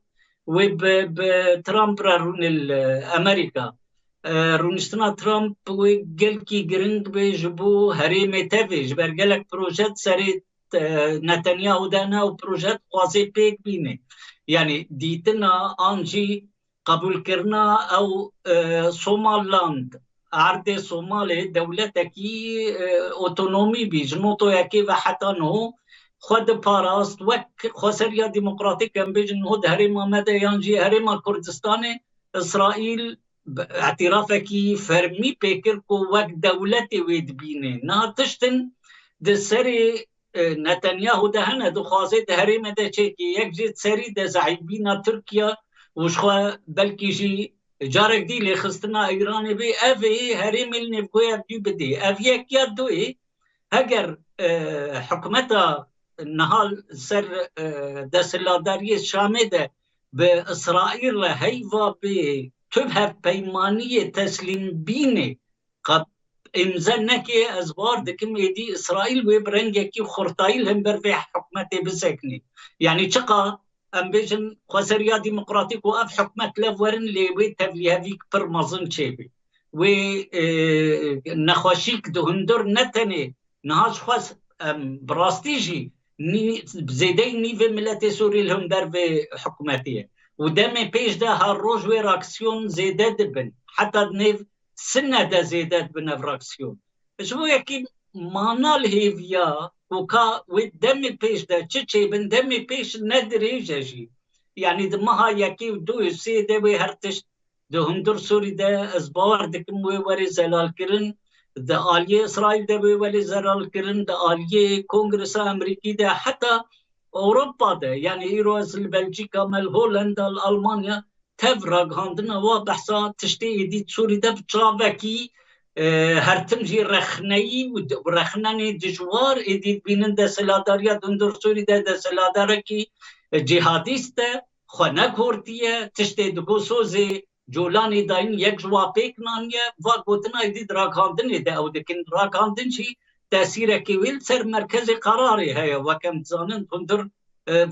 وبترامب رون الامريكا رونشتنا ترامب وقالكي جرينج بيجبو هريمي تافي جبر قالك بروجيت سري نتنياهو دانا وبروجيت قوازي بيك بيني يعني ديتنا انجي قبول كرنا او صوماللاند عرض صومالي دولتكي اوتونومي بيجنوتو يكي وحتى نو خود باراست وك خسريا ديمقراطيك ام بيجنو هريما مدى يانجي هريما كردستاني اسرائيل اعترافكي فرمي بيكركو وك دولتي ويد بيني نا تشتن دسري نتنياهو دهنا دو خازي هريما دا تشيكي يكجي سري دا زعيبينا تركيا وشخوا بلكي جي جارك دي اللي خستنا ايراني بي افي هريم النفقوية بدي افيك يدوي هجر حكمتها نهال سر دستلاداری شامده به اسرائیل هیوا به تبه پیمانی تسلیم بینه قد امضا نکه از بار دکم ایدی اسرائیل و برنگه کی خورتایل هم بر به حکمت بسکنی یعنی چقا ام بیشن خسریا ديمقراطيك واف حكمت لورن لوي تبليهذيك برمزن شيبي و نخوشيك دهندر نتني نهاش خاص براستيجي بزيدي نيفي ملتي سوري لهم در في حكوماتيه ودمي بيش ده هالروج وراكسيون زيدت بن حتى نيف سنه ده زيدت بن فراكسيون شو يكي مانا الهيفيا وكا ودمي بيش ده تشي بن دمي بيش ندري جاجي يعني دمها يكي ودو سيده وهرتش دهندر سوري ده ازبار دكم وري زلال كرن ده آلية إسرائيل ده ولي زلال كرن ده آلية كونغرس أمريكي ده حتى أوروبا ده يعني إيروز بلجيكا مال هولندا ألمانيا تفرق عندنا وبحثا تشتي إديت سوري ده بترافكي هرتمجي رخني ورخناني دجوار إديت بينن ده سلاداريا دندر سوري ده سلاداركي جهاديست خناك هورتية تشتي دكو سوزي جولانی داین یک جوابیک نانیه و گوتنا ایدید راکاندنی ده او دکن راکاندن چی تأثیر کیویل سر مرکز قراری هی و کم زانن تندر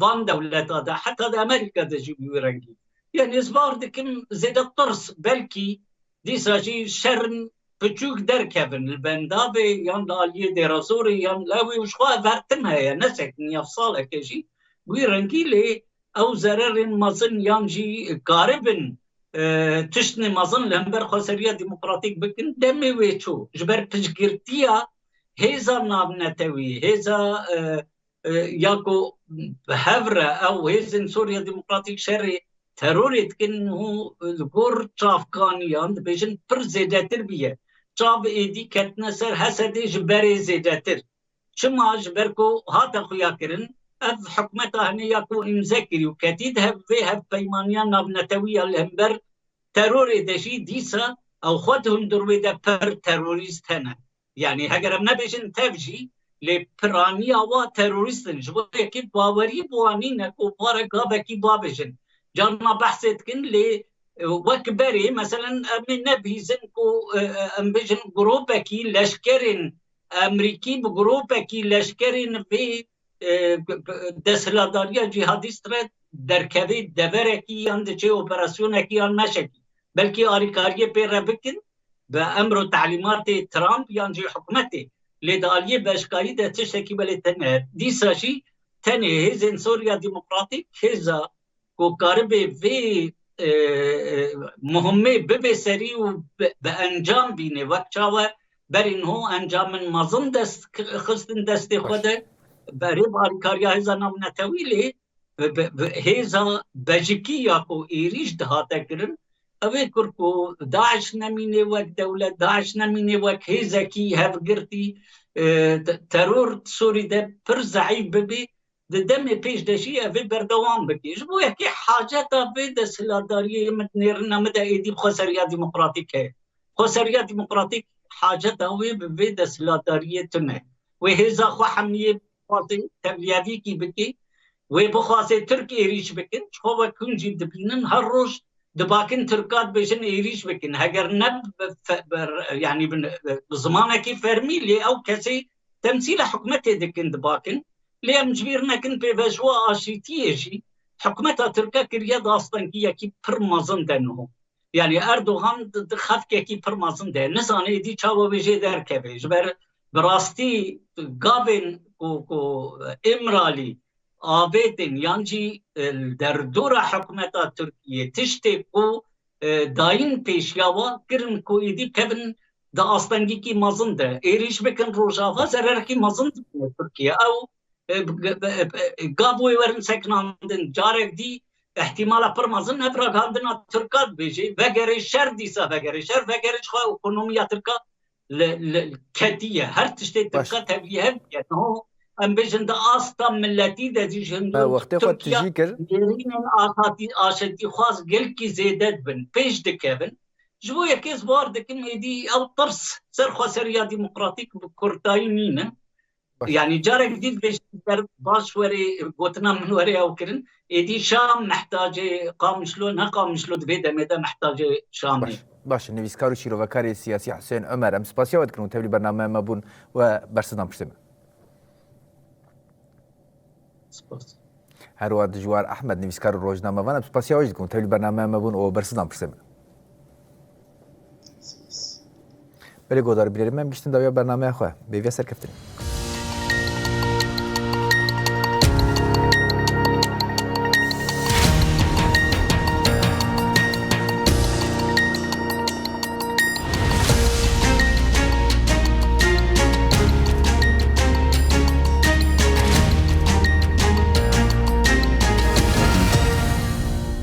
وان دولتا ده حتی ده امریکا ده جیبی رنگی یعنی ازبار دکم زیده طرس بلکی دیسا جی شرم بچوک در کبن البندابه یان لالیه دیرازوری یان لاوی وشخواه ورتن هی نسک نیاف ساله کشی وی رنگی لی او زرر مزن یان جی قاربن تشتني مازن لهمبر خسرية ديمقراطيك بكن دمي ويتشو جبر تشجرتيا هيزا نابنتوي هيزا ياكو بهفرة أو هيزن سوريا ديمقراطيك شري تروريت كنه الجور ترافكانيان بيجن برزيداتر بيه تراب إيدي كتنسر هسدي جبري زيداتر شما جبركو هاتا خويا كرن اف حكمتها هني يكو امزكري وكتيد هف بيمانيان نابنتوية الهمبر تروري دشي ديسا او خودهم دروي ده پر تروريست هنا يعني هجرم نبيشن تفجي لبرانيا و تروريستن جبو يكي باوري بوانين وبارا قابكي بابجن جانا بحثت كن لي وكبري مثلا من نبيزن كو امبيجن جروبكي لشكرين امريكي بجروبكي لشكرين في دستلاداری جهادیست را در کوی دورکی یاند چه اپراسیونکی یان نشکی بلکه آریکاری پر بکن به امر و تعلیمات ترامپ یان جه حکومتی لدالیه باشکاری ده تشکی بله تنه دیساشی تنه هزین سوریا ديمقراطيك هزا کو کاربه وی مهمه ببه سری و به انجام بینه وقت چاوه بر اینهو انجام مازن دست خستن دست خوده بريب آریکاریا هزا نامنتویلی هزا بجیکیا کو ایریش دهاتا کرن اوه کرکو داعش نمینه وک دولت داعش نمینه وک هزا کی هفگرتی ترور سوری ده پر ضعیف ببی ده دم پیش دشی اوه بردوام بکیش بو یکی حاجتا به ده سلاداری متنیرنا مده ایدی خسریا ديمقراطيك ہے خسریا ديمقراطيك حاجتا اوه به ده سلاداری تنه و هزا خو حمیه خاصی تبلیغی کی بکی و بخواست ترک ایریش بکن شو کنجی دبینن هر روز دباکن ترکات بشن ایریش بکن اگر نب يعني بزمانه کی فرمی لی او کسی تمثيل حکومت دکن دباکن لی مجبرنا کن به وجوا آشیتیجی حکومت ترکا کریا داستان کی یکی پرمازن دنه يعني اردوغان خف کی پرمازن ده نزانه دی چاو وجه در کوي بر براستی قابن کو امرالی آبیتن یانجی در دور حکومت ترکیه تشتی کو داین پیشیاوا کرن کو ایدی کبن دا آستانگی کی مازن ده ایریش بکن روژاوا زرر کی مازن ده ترکیه او قابوی ورن سکناندن جارک دی احتمالا پر مازن نفرگاندن ترکات بیجی وگره شر دیسا وگره شر وگره چخواه اکنومیا ترکا الكاتيه هر تشتي تبقى تبيها انه ام بجند استا ملتي دجي جند
وقت خود تجيكر
يرين اخاتي اشتي خاص قال كي زيدت بن بيش دكبن جويه كيس بار دكن يدي او طرس سر خسريا ديمقراطيك بكرتاينين يعني جارك جديد باش وري قوتنا من وري او كرن ايدي شام محتاجه قام شلون قام شلون بيدا ميدا محتاجه شامي
باش نویسکار و شیروکاری سیاسی حسین عمر ام سپاسیا ود کنون تبلی برنامه ما بون و برسدان پشتم هر وقت جوار احمد نویسکار روزنامه وان ام سپاسیا ود کنون تبلی برنامه ما بون و برسدان پشتم بله گودار بیریم من بیشتر دویا برنامه خواه بیویا سرکفتیم